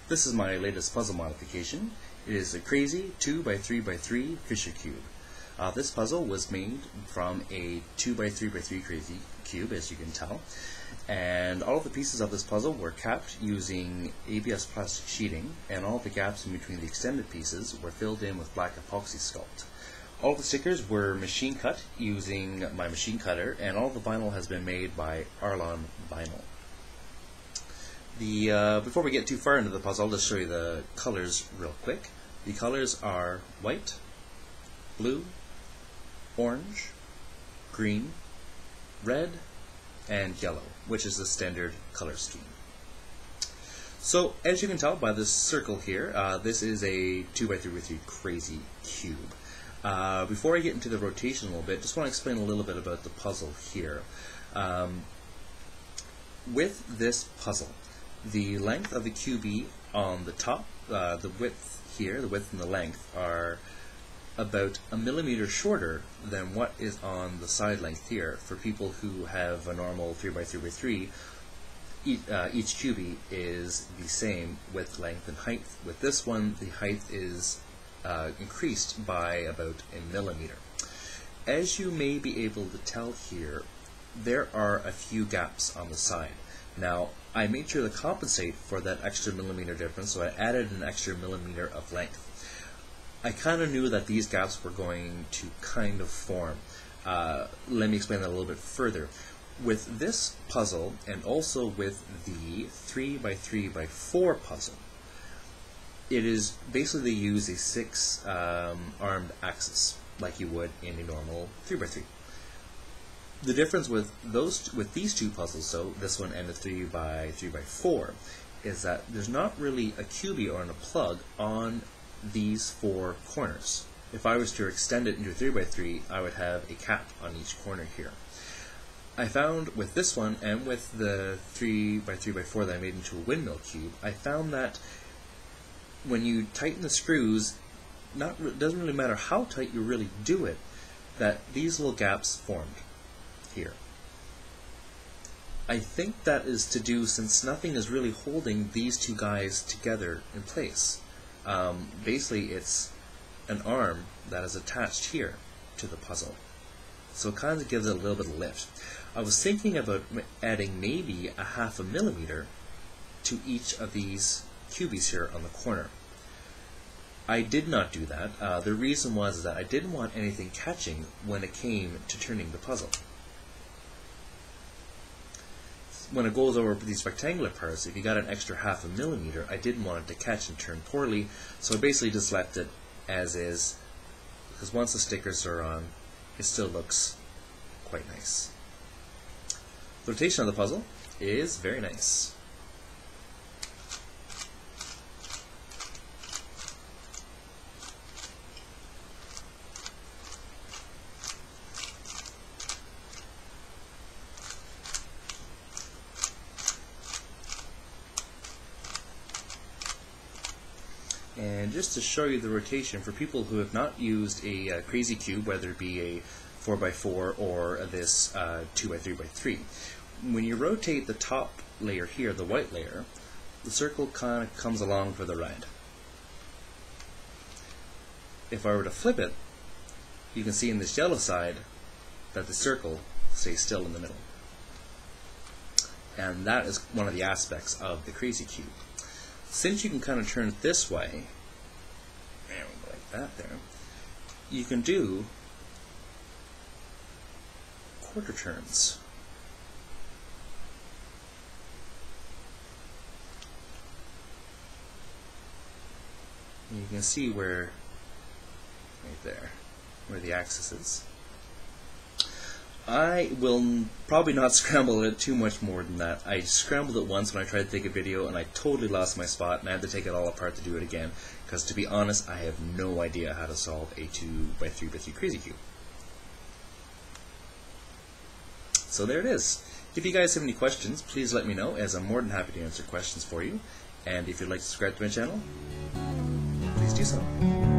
This is my latest puzzle modification. It is a crazy 2x3x3 Fisher cube. This puzzle was made from a 2x3x3 crazy cube, as you can tell, and all of the pieces of this puzzle were capped using ABS plastic sheeting, and all the gaps in between the extended pieces were filled in with Black Apoxie Sculpt. All the stickers were machine cut using my machine cutter, and all the vinyl has been made by Arlon Vinyl. Before we get too far into the puzzle, I'll just show you the colors real quick. The colors are white, blue, orange, green, red, and yellow, which is the standard color scheme. So, as you can tell by this circle here, this is a 2x3x3 crazy cube. Before I get into the rotation a little bit, just want to explain a little bit about the puzzle here. With this puzzle, the length of the QB on the top, the width here, the width and the length, are about a millimeter shorter than what is on the side length here. For people who have a normal 3x3x3, each QB is the same width, length, and height. With this one, the height is increased by about a millimeter. As you may be able to tell here, there are a few gaps on the side. Now, I made sure to compensate for that extra millimeter difference, so I added an extra millimeter of length. I kind of knew that these gaps were going to kind of form. Let me explain that a little bit further. With this puzzle, and also with the 3x3x4 puzzle, it is basically they use a 6 armed axis, like you would in a normal 3x3. The difference with these two puzzles, so this one and the 3x3x4, is that there's not really a QB or a plug on these 4 corners. If I was to extend it into a 3x3, I would have a cap on each corner here. I found with this one and with the 3x3x4 that I made into a windmill cube, I found that when you tighten the screws, it doesn't really matter how tight you really do it, that these little gaps formed here. I think that is to do since nothing is really holding these two guys together in place. Basically, it's an arm that is attached here to the puzzle. So it kind of gives it a little bit of lift. I was thinking about adding maybe a 1/2 millimeter to each of these cubies here on the corner. I did not do that. The reason was that I didn't want anything catching when it came to turning the puzzle. When it goes over these rectangular parts, if you got an extra 1/2 millimeter, I didn't want it to catch and turn poorly, so I basically just left it as is, because once the stickers are on, it still looks quite nice. The rotation of the puzzle is very nice. And just to show you the rotation, for people who have not used a crazy cube, whether it be a 4x4 or this 2x3x3, when you rotate the top layer here, the white layer, the circle kind of comes along for the ride. If I were to flip it, you can see in this yellow side that the circle stays still in the middle. And that is one of the aspects of the crazy cube. Since you can kind of turn it this way, and like that there, you can do quarter turns. And you can see where, right there, where the axis is. I will probably not scramble it too much more than that. I scrambled it once when I tried to take a video and I totally lost my spot and I had to take it all apart to do it again, because to be honest, I have no idea how to solve a 2x3x3 crazy cube. So there it is. If you guys have any questions, please let me know, as I'm more than happy to answer questions for you. And if you'd like to subscribe to my channel, please do so.